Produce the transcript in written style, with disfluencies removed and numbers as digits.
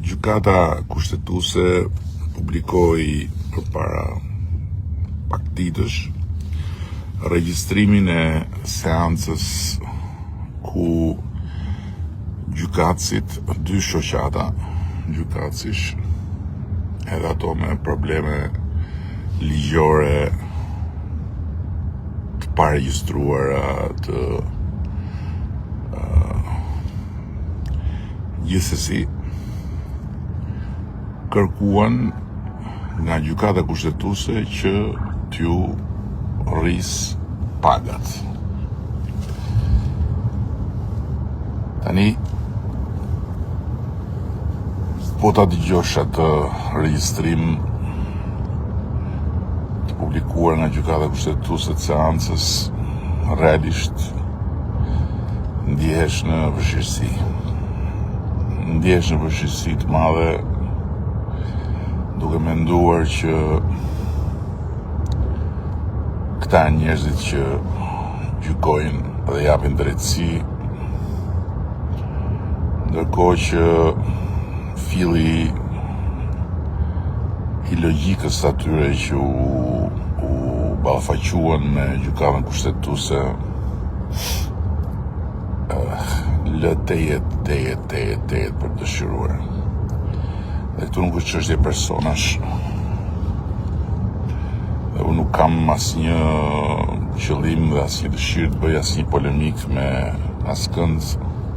Gjykata kushtetuese publikoi përpara pak ditësh regjistrimin e seancës ku gjykatësit dy shoqata gjykatësish, edhe ato me probleme ligjore të paregjistruara të gjithsesi kërkuan nga gjykata kushtetuese që t'ju rris pagat. Tani po ta dëgjosh atë regjistrim të publikuar nga gjykata kushtetuese të seancës, realisht ndihesh në vështirësi. Ndihesh në vështirësi të madhe, duke menduar që këta njerëzit që gjykojnë dhe japin drejtësi, ndërkohë që filli i logjikës atyre që u ballafaquen me gjykatën kushtetuese lë tejet për dëshiruar. Dhe këtu nuk është çështje personash. Dhe unë nuk kam asnjë qëllim dhe asnjë dëshirë të bëj asnjë polemik me askënd.